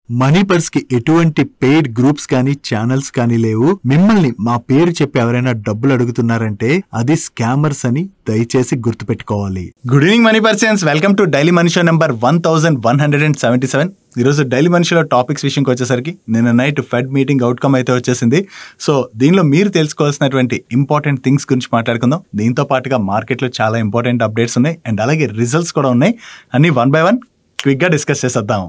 Money purse కి ఎటువంటి paid groups కానీ ఛానల్స్ కానీ లేవు. మిమ్మల్ని మా పేరు చెప్పి ఎవరైనా డబ్బులు అడుగుతున్నారంటే అది స్కామర్స్ అని దయచేసి గుర్తుపెట్టుకోవాలి. Good evening money persons, welcome to daily money show number 1177. ఈరోజు డైలీ మనీ షోలో టాపిక్స్ విషయంకి వచ్చేసరికి నిన్న నైట్ ఫెడ్ మీటింగ్ అవుట్కమ్ అయితే వచ్చేసింది. సో దీనిలో మీరు తెలుసుకోవాల్సినటువంటి ఇంపార్టెంట్ థింగ్స్ గురించి మాట్లాడుకుందాం. దీంతో పాటుగా మార్కెట్లో చాలా ఇంపార్టెంట్ అప్డేట్స్ ఉన్నాయి అండ్ అలాగే రిజల్ట్స్ కూడా ఉన్నాయి. అన్ని వన్ బై వన్ క్విక్ గా డిస్కస్ చేసేద్దాం.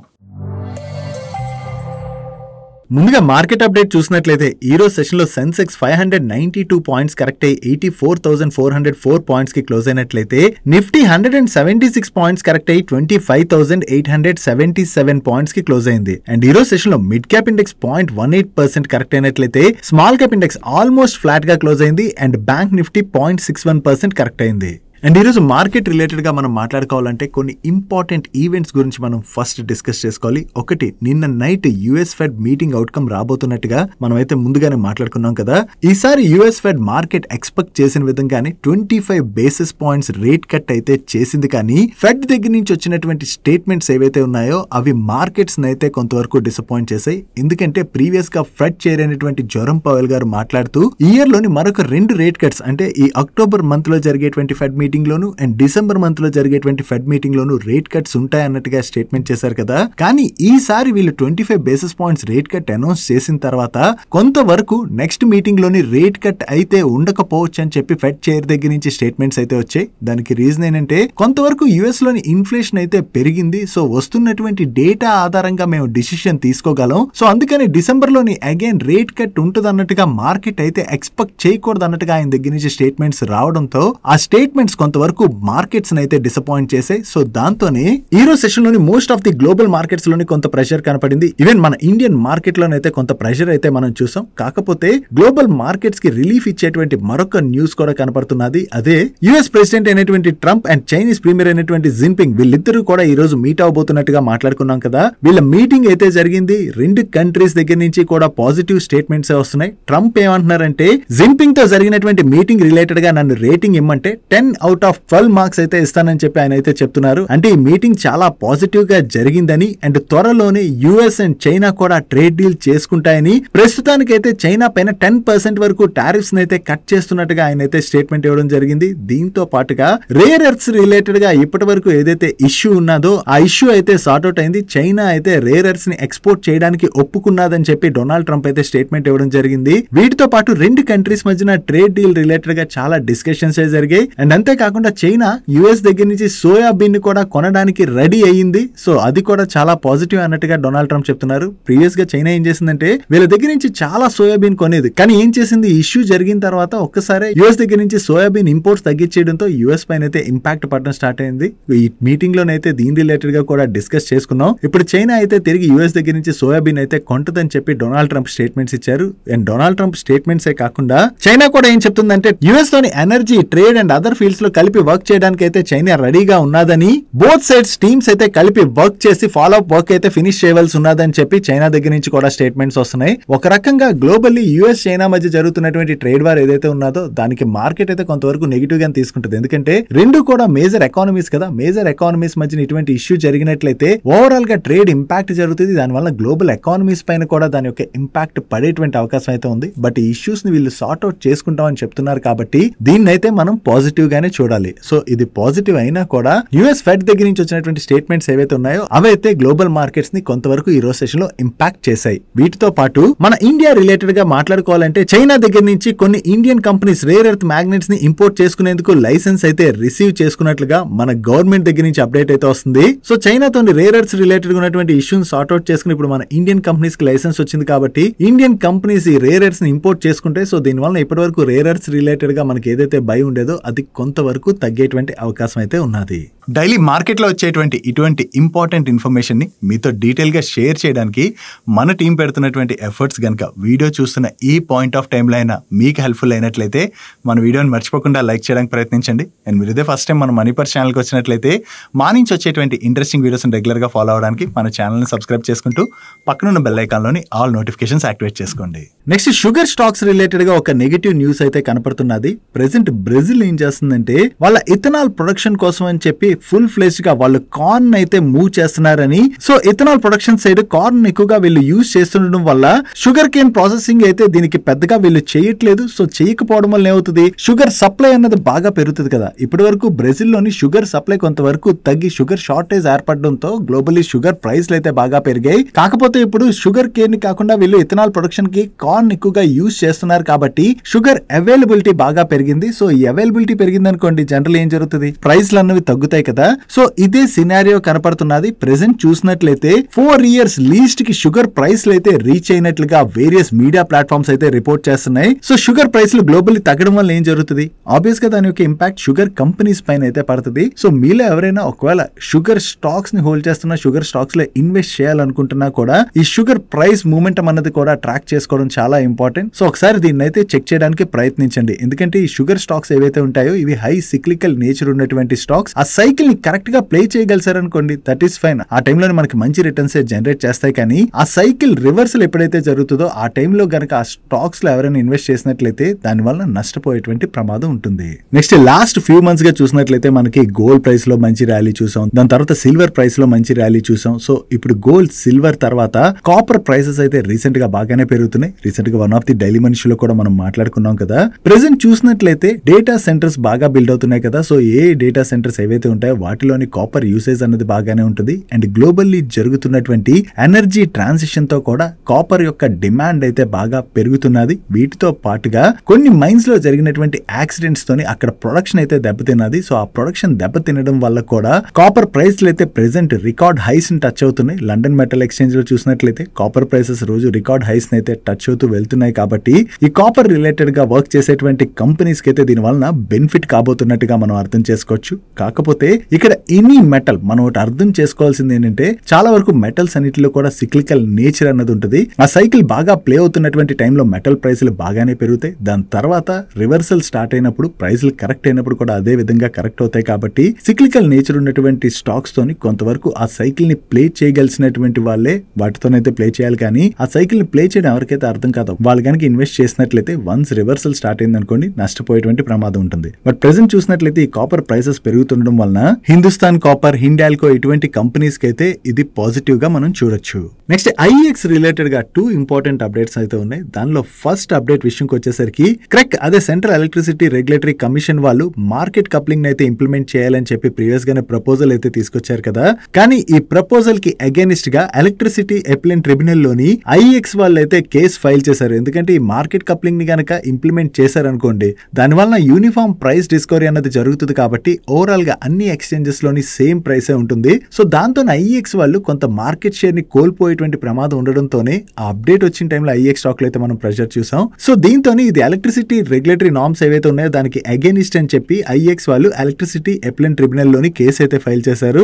ముందుగా మార్కెట్ అప్డేట్ చూసినట్లయితే ఈ రోజు సెషన్ లో సెన్సెక్స్ 592 పాయింట్స్ కరెక్ట్ అయ్యి 84,404 పాయింట్స్ కి క్లోజ్ అయినట్లయితే నిఫ్టీ 176 పాయింట్స్ కరెక్ట్ అయ్యి 25,877 పాయింట్స్ కి క్లోజ్ అయింది. అండ్ ఈ రోజు సెషన్ లో మిడ్ క్యాప్ ఇండెక్స్ 0.18% కరెక్ట్ అయినట్లయితే small cap index almost flat గా క్లోజ్ అయింది అండ్ బ్యాంక్ నిఫ్టీ 0.61% కరెక్ట్ అయింది. అండ్ ఈరోజు మార్కెట్ రిలేటెడ్ గా మనం మాట్లాడుకోవాలంటే కొన్ని ఇంపార్టెంట్ ఈవెంట్స్ గురించి మనం ఫస్ట్ డిస్కస్ చేసుకోవాలి. ఒకటి, నిన్న night US Fed meeting outcome రాబోతున్నట్టుగా మనం అయితే ముందుగానే మాట్లాడుకున్నాం కదా. ఈసారి యుఎస్ ఫెడ్ మార్కెట్ ఎక్స్పెక్ట్ చేసిన విధంగానే 25 బేసిస్ పాయింట్స్ రేట్ కట్ అయితే చేసింది. కానీ ఫెడ్ దగ్గర నుంచి వచ్చినటువంటి స్టేట్మెంట్స్ ఏవైతే ఉన్నాయో అవి మార్కెట్స్ అయితే కొంతవరకు డిసప్పాయింట్ చేశాయి. ఎందుకంటే ప్రీవియస్ గా ఫెడ్ చైర్ అయినటువంటి జెరోమ్ పవెల్ గారు మాట్లాడుతూ ఇయర్ లోని మరొక 2 రేట్ కట్స్ అంటే ఈ అక్టోబర్ మంత్ లో జరిగేటువంటి fed meeting loan and December month లో జరిగేటువంటి ఫెడ్ మీటింగ్ లోను రేట్ కట్స్ ఉంటాయన్నట్టుగా స్టేట్మెంట్ చేశారు కదా. కానీ ఈసారి వీళ్ళు 25 basis points rate cut announce చేసిన తర్వాత కొంతవరకు నెక్స్ట్ మీటింగ్ లోని రేట్ కట్ అయితే ఉండకపోవచ్చు అని చెప్పి ఫెడ్ చైర్ దగ్గర నుంచి స్టేట్మెంట్స్ అయితే వచ్చాయి. దానికి రీజన్ ఏంటంటే కొంతవరకు యుఎస్ లోని ఇన్ఫ్లేషన్ అయితే పెరిగింది. సో వస్తున్నటువంటి డేటా ఆధారంగా మేము డిసిషన్ తీసుకోగలం. సో అందుకని డిసెంబర్ లోని అగైన్ రేట్ కట్ ఉంటుంది అన్నట్టుగా మార్కెట్ అయితే ఎక్స్పెక్ట్ చేయకూడదు అన్నట్టుగా ఆయన దగ్గర నుంచి స్టేట్మెంట్స్ రావడంతో ఆ స్టేట్మెంట్స్ కొంతవరకు మార్కెట్స్ అయితే డిసప్పాయింట్ చేశాయి. సో దాంతోనే ఈ రోజు సెషన్ లోని most of the global markets లోని కొంత ప్రెషర్ కనపడింది. ఈవెన్ మన ఇండియన్ మార్కెట్ లోనైతే కొంత ప్రెషర్ అయితే మనం చూసాం. కాకపోతే గ్లోబల్ మార్కెట్స్ కి రిలీఫ్ ఇచ్చేటువంటి మరొక న్యూస్ కూడా కనపడుతున్నది. అదే యుఎస్ ప్రెసిడెంట్ అయినటువంటి ట్రంప్ అండ్ చైనీస్ ప్రీమియర్ అయినటువంటి జిన్పింగ్ వీళ్ళిద్దరూ కూడా ఈ రోజు మీట్ అవబోతున్నట్టుగా మాట్లాడుకున్నాం కదా. వీళ్ళ మీటింగ్ అయితే జరిగింది. 2 కంట్రీస్ దగ్గర నుంచి కూడా పాజిటివ్ స్టేట్మెంట్స్ వస్తున్నాయి. ట్రంప్ ఏమంటున్నారంటే జిన్పింగ్ తో జరిగినటువంటి మీటింగ్ రిలేటెడ్ గా నన్ను రేటింగ్ ఇమ్మంటే 10 out of 12 మార్క్స్ అయితే ఇస్తానని చెప్పి ఆయన అయితే చెప్తున్నారు. అంటే ఈ మీటింగ్ చాలా పాజిటివ్ గా జరిగిందని అండ్ త్వరలోనే యుఎస్ అండ్ చైనా కూడా ట్రేడ్ డీల్ చేసుకుంటాయని, ప్రస్తుతానికైతే చైనా పైన 10% వరకు టారిఫ్స్ అయితే కట్ చేస్తున్నట్టుగా ఆయన అయితే స్టేట్మెంట్ ఇవ్వడం జరిగింది. దీంతో పాటుగా రేర్ ఎర్త్స్ రిలేటెడ్ గా ఇప్పటి వరకు ఏదైతే ఇష్యూ ఉన్నదో ఆ ఇష్యూ అయితే సార్ట్అవుట్ అయింది. చైనా అయితే రేర్ ఎర్త్స్ ని ఎక్స్పోర్ట్ చేయడానికి ఒప్పుకున్నదని చెప్పి డొనాల్డ్ ట్రంప్ అయితే స్టేట్మెంట్ ఇవ్వడం జరిగింది. వీటితో పాటు 2 కంట్రీస్ మధ్యన ట్రేడ్ డీల్ రిలేటెడ్ గా చాలా డిస్కషన్స్ జరిగాయి. అండ్ అంతేకాకుండా చైనా యుఎస్ దగ్గర నుంచి సోయాబీన్ ని కూడా కొనడానికి రెడీ అయ్యింది. సో అది కూడా చాలా పాజిటివ్ అన్నట్టుగా డొనాల్డ్ ట్రంప్ చెప్తున్నారు. ప్రీవియస్ గా చైనా ఏం చేసిందంటే వీళ్ళ దగ్గర నుంచి చాలా సోయాబీన్ కొనేది. కానీ ఏం చేసింది, ఇష్యూ జరిగిన తర్వాత ఒక్కసారి యుఎస్ దగ్గర నుంచి సోయాబీన్ ఇంపోర్ట్స్ తగ్గించేయడంతో యుఎస్ పైన అయితే ఇంపాక్ట్ పడడం స్టార్ట్ అయింది. ఈ మీటింగ్ లోనైతే దీని రిలేటెడ్ గా కూడా డిస్కస్ చేసుకున్నాం. ఇప్పుడు చైనా అయితే తిరిగి యుఎస్ దగ్గర నుంచి సోయాబీన్ అయితే కొంటదని చెప్పి డొనాల్డ్ ట్రంప్ స్టేట్మెంట్స్ ఇచ్చారు. అండ్ డొనాల్డ్ ట్రంప్ స్టేట్మెంట్స్ కాకుండా చైనా కూడా ఏం చెప్తుందంటే యుఎస్ లోని energy, trade and other fields లో కలిపి వర్క్ చేయడానికి అయితే చైనా రెడీగా ఉన్నదని, బోత్ సైడ్స్ టీమ్స్ అయితే కలిపి వర్క్ చేసి ఫాలో అప్ వర్క్ అయితే ఫినిష్ చేయవలసి ఉన్నదని చెప్పి చైనా దగ్గర నుంచి కూడా స్టేట్మెంట్స్ వస్తున్నాయి. ఒక రకంగా గ్లోబల్లీ యుఎస్ చైనా మధ్య జరుగుతున్నటువంటి ట్రేడ్ వార్ ఏదైతే ఉన్నదో దానికి మార్కెట్ అయితే కొంతవరకు నెగిటివ్ గా తీసుకుంటుంది. ఎందుకంటే 2 కూడా మేజర్ ఎకానమీస్ కదా. మేజర్ ఎకానమీస్ మధ్య ఇటువంటి ఇష్యూ జరిగినట్లయితే ఓవరాల్ గా ట్రేడ్ ఇంపాక్ట్ జరుగుతుంది. దానివల్ల గ్లోబల్ ఎకానమీస్ పైన కూడా దాని యొక్క ఇంపాక్ట్ పడేటువంటి అవకాశం అయితే ఉంది. బట్ ఈ ఇష్యూస్ ని వీళ్ళు సార్ట్ అవుట్ చేసుకుంటామని చెప్తున్నారు కాబట్టి దీన్ని అయితే మనం పాజిటివ్ గానే చూడాలి. సో ఇది పాజిటివ్ అయినా కూడా యుఎస్ ఫెడ్ దగ్గర నుంచి వచ్చినటువంటి స్టేట్మెంట్స్ ఏవైతే ఉన్నాయో అవైతే గ్లోబల్ మార్కెట్స్ ని కొంతవరకు ఈ రోజు సెషన్ లో ఇంపాక్ట్ చేశాయి. వీటితో పాటు మన ఇండియా రిలేటెడ్ గా మాట్లాడుకోవాలంటే చైనా దగ్గర నుంచి కొన్ని Indian companies rare earth magnets ని ఇంపోర్ట్ చేసుకునేందుకు లైసెన్స్ అయితే రిసీవ్ చేసుకున్నట్లుగా మన గవర్నమెంట్ దగ్గర నుంచి అప్డేట్ అయితే వస్తుంది. సో చైనాతో రేర్ ఎర్త్స్ రిలేటెడ్ గా ఉన్నటువంటి ఇష్యూస్ సార్ట్ అవుట్ చేసుకుని ఇప్పుడు మన ఇండియన్ కంపెనీస్ కి లైసెన్స్ వచ్చింది కాబట్టి ఇండియన్ కంపెనీస్ ఈ రేర్ ఎర్త్స్ ని ఇంపోర్ట్ చేసుకుంటే సో దీని వల్ల ఇప్పటి వరకు రేర్ ఎర్త్స్ రిలేటెడ్ గా మనకి ఏదైతే భయం ఉండేదో అది కొంతవరకు తగ్గేటువంటి అవకాశం అయితే ఉన్నది. డైలీ మార్కెట్లో వచ్చేటువంటి ఇటువంటి ఇంపార్టెంట్ ఇన్ఫర్మేషన్ ని మీతో డీటెయిల్ గా షేర్ చేయడానికి మన టీం పెడుతున్నటువంటి ఎఫర్ట్స్ కనుక వీడియో చూస్తున్న ఈ పాయింట్ ఆఫ్ టైంలో అయినా మీకు హెల్ప్ఫుల్ అయినట్లయితే మన వీడియోని మర్చిపోకుండా లైక్ చేయడానికి ప్రయత్నించండి. అండ్ మీరు ఇదే ఫస్ట్ టైం మన మనీ పర్స్ ఛానల్కి వచ్చినట్లయితే మా నుంచి వచ్చేటువంటి ఇంట్రెస్టింగ్ వీడియోస్ రెగ్యులర్ గా ఫాలో అవడానికి మన ఛానల్ని సబ్స్క్రైబ్ చేసుకుంటూ పక్కనున్న బెల్ ఐకాన్లోని ఆల్ నోటిఫికేషన్స్ యాక్టివేట్ చేసుకోండి. నెక్స్ట్ షుగర్ స్టాక్స్ రిలేటెడ్ గా ఒక నెగిటివ్ న్యూస్ అయితే కనపడుతున్నది. ప్రెసెంట్ బ్రెజిల్ ఏం చేస్తుందంటే ఏంటంటే వాళ్ళ ఇథనాల్ ప్రొడక్షన్ కోసం అని చెప్పి ఫుల్ ఫ్లెజ్డ్ గా వాళ్ళు కార్న్ అయితే మూవ్ చేస్తున్నారని. So ethanol production side corn ఎక్కువగా వీళ్ళు యూజ్ చేస్తుండడం వల్ల షుగర్ కేన్ ప్రాసెసింగ్ అయితే దీనికి పెద్దగా వీళ్ళు చేయట్లేదు. సో చేయకపోవడం వల్ల ఏమవుతుంది, షుగర్ సప్లై అన్నది బాగా పెరుగుతుంది కదా. ఇప్పటి వరకు బ్రెజిల్ లోని షుగర్ సప్లై కొంతవరకు తగ్గి షుగర్ షార్టేజ్ ఏర్పడడంతో గ్లోబల్లీ షుగర్ ప్రైస్లు అయితే బాగా పెరిగాయి. కాకపోతే ఇప్పుడు షుగర్ కేన్ కాకుండా వీళ్ళు ఇథనాల్ ప్రొడక్షన్ కి కార్న్ ఎక్కువగా యూజ్ చేస్తున్నారు కాబట్టి షుగర్ అవైలబిలిటీ బాగా పెరిగింది. సో ఈ అవైలబిలిటీ పెరిగింది అనుకోండి, జనరల్ ఏం జరుగుతుంది, ప్రైస్లు అన్నవి తగ్గుతాయి కదా. సో ఇదే సినారియో కనపడుతున్నది. ప్రెసెంట్ చూసినట్లయితే 4 years లీస్ట్ కి షుగర్ ప్రైస్లు అయితే రీచ్ అయినట్లుగా వేరియస్ మీడియా ప్లాట్ఫామ్స్ అయితే రిపోర్ట్ చేస్తున్నాయి. సో షుగర్ ప్రైస్లు గ్లోబల్లీ తగ్గడం వల్ల ఏం జరుగుతుంది, ఆబ్వియస్ గా దాని యొక్క ఇంపాక్ట్ షుగర్ కంపెనీస్ పైన అయితే పడుతుంది. సో మీలో ఎవరైనా ఒకవేళ షుగర్ స్టాక్స్ ని హోల్డ్ చేస్తున్న, షుగర్ స్టాక్స్ లో ఇన్వెస్ట్ చేయాలనుకుంటున్నా కూడా ఈ షుగర్ ప్రైస్ మూమెంటం అన్నది కూడా ట్రాక్ చేసుకోవడం చాలా ఇంపార్టెంట్. సో ఒకసారి దీన్ని అయితే చెక్ చేయడానికి ప్రయత్నించండి. ఎందుకంటే ఈ షుగర్ స్టాక్స్ ఏవైతే ఉంటాయో ఇవి హై సిక్లికల్ నేచర్ ఉన్నటువంటి స్టాక్స్. ఆ సైకిల్ ని కరెక్ట్ గా ప్లే చేయగలిసారనుకోండి, దట్ ఈస్ ఫైన్. ఆ టైంలో మనకి మంచి రిటర్న్స్ జనరేట్ చేస్తాయి. కానీ ఆ సైకిల్ రివర్సల్ ఎప్పుడైతే జరుగుతుందో ఆ టైంలో గనక ఆ స్టాక్స్ లో ఎవరైనా ఇన్వెస్ట్ చేసినట్లయితే దాని వల్ల నష్టపోయేటువంటి ప్రమాదం ఉంటుంది. నెక్స్ట్ లాస్ట్ ఫ్యూ మంత్స్ గా చూసినట్లయితే మనకి గోల్డ్ ప్రైస్ లో మంచి ర్యాలీ చూసాం. దాని తర్వాత సిల్వర్ ప్రైస్ లో మంచి ర్యాలీ చూసాం. సో ఇప్పుడు గోల్డ్, సిల్వర్ తర్వాత కాపర్ ప్రైసెస్ అయితే రీసెంట్ గా బాగానే పెరుగుతున్నాయి. రీసెంట్ గా వన్ ఆఫ్ ది డైలీ మనిషిలో కూడా మనం మాట్లాడుకున్నాం కదా. ప్రెసెంట్ చూసినట్లయితే డేటా సెంటర్స్ బాగా బిల్డ్ అవుతున్నాయి కదా. సో ఏ డేటా సెంటర్స్ ఏవైతే ఉంటాయో వాటిలోని కాపర్ యూసేజ్ అనేది బాగానే ఉంటుంది. అండ్ గ్లోబల్లీ జరుగుతున్నటువంటి ఎనర్జీ ట్రాన్సిషన్ తో కూడా కాపర్ యొక్క డిమాండ్ అయితే బాగా పెరుగుతున్నది. వీటితో పాటుగా కొన్ని మైన్స్ లో జరిగినటువంటి యాక్సిడెంట్స్ తోని అక్కడ ప్రొడక్షన్ అయితే దెబ్బతిన్నది. సో ఆ ప్రొడక్షన్ దెబ్బతినడం వల్ల కూడా కాపర్ ప్రైస్లు అయితే ప్రెసెంట్ రికార్డ్ హైస్ ని టచ్ అవుతున్నాయి. లండన్ మెటల్ ఎక్స్చేంజ్ లో చూసినట్లయితే కాపర్ ప్రైసెస్ రోజు రికార్డ్ హైస్ ని అయితే టచ్ అవుతూ వెళ్తున్నాయి. కాబట్టి ఈ కాపర్ రిలేటెడ్ గా వర్క్ చేసేటువంటి కంపెనీస్ కి అయితే దీని వలన బెనిఫిట్ కాబోతున్నట్టుగా మనం అర్థం చేసుకోవచ్చు. కాకపోతే ఇక్కడ ఎనీ మెటల్ మనం ఒకటి అర్థం చేసుకోవాల్సింది ఏంటంటే, చాలా వరకు మెటల్స్ అన్నిటిలో కూడా సిక్లికల్ నేచర్ అన్నది ఉంటుంది. ఆ సైకిల్ బాగా ప్లే అవుతున్నటువంటి టైంలో మెటల్ ప్రైస్లు బాగానే పెరుగుతాయి. దాని తర్వాత రివర్సల్ స్టార్ట్ అయినప్పుడు ప్రైస్లు కరెక్ట్ అయినప్పుడు కూడా అదే విధంగా కరెక్ట్ అవుతాయి. కాబట్టి సిక్లికల్ నేచర్ ఉన్నటువంటి స్టాక్స్ తోని కొంతవరకు ఆ సైకిల్ ని ప్లే చేయగలిసినటువంటి వాళ్ళే వాటితోనైతే ప్లే చేయాలి. కానీ ఆ సైకిల్ ని ప్లే చేయడం ఎవరికైతే అర్థం కాదు వాళ్ళు కనుక ఇన్వెస్ట్ చేసినట్లయితే వన్స్ రివర్సల్ స్టార్ట్ అయింది అనుకోండి, నష్టపోయేటువంటి ప్రమాదం ఉంటుంది. బట్ ప్రెసెంట్ చూసినట్లయితే ఈ కాపర్ ప్రైసెస్ పెరుగుతుండడం వలన హిందుస్థాన్ కాపర్, హిండాల్కో ఇటువంటి కంపెనీస్ కి అయితే ఇది పాజిటివ్ గా మనం చూడొచ్చు. నెక్స్ట్ ఐఎక్స్ రిలేటెడ్ గా 2 ఇంపార్టెంట్ అప్డేట్స్ అయితే ఉన్నాయి. దానిలో ఫస్ట్ అప్డేట్ విషయంకి వచ్చేసరికి క్రెక్ అదే సెంట్రల్ ఎలక్ట్రిసిటీ రెగ్యులేటరీ కమిషన్ వాళ్ళు మార్కెట్ కప్లింగ్ అయితే ఇంప్లిమెంట్ చేయాలని చెప్పి ప్రీవియస్ గానే ప్రపోజల్ అయితే తీసుకొచ్చారు కదా. కానీ ఈ ప్రపోజల్ కి అగైనిస్ట్ గా ఎలక్ట్రిసిటీ అపీలేట్ ట్రిబ్యునల్ లోని ఐఎక్స్ వాళ్ళు అయితే కేసు ఫైల్ చేశారు. ఎందుకంటే ఈ మార్కెట్ కప్లింగ్ ని గనక ఇంప్లిమెంట్ చేశారనుకోండి, దానివల్ల యూనిఫామ్ ప్రైస్ డిస్కవరీ అన్నది జరుగుతుంది. కాబట్టి ఓవరాల్ గా అన్ని ఎక్స్చేంజెస్ లోని సేమ్ ప్రైసే ఉంటుంది. సో దాంతో ఐఎక్స్ వాళ్ళు కొంత మార్కెట్ షేర్ ని కోల్పోయేటువంటి ప్రమాదం ఉండడంతోనే ఆ అప్డేట్ వచ్చిన టైంలో ఐఎక్స్ స్టాక్ లో అయితే మనం ప్రెషర్ చూసాం. సో దీంతో ఇది ఎలక్ట్రిసిటీ రెగ్యులేటరీ నార్మ్స్ ఏవైతే ఉన్నాయో దానికి అగైనిస్ట్ అని చెప్పి ఐఎక్స్ వాళ్ళు ఎలక్ట్రిసిటీ అపీలేట్ ట్రిబ్యునల్ లోని కేసు అయితే ఫైల్ చేశారు.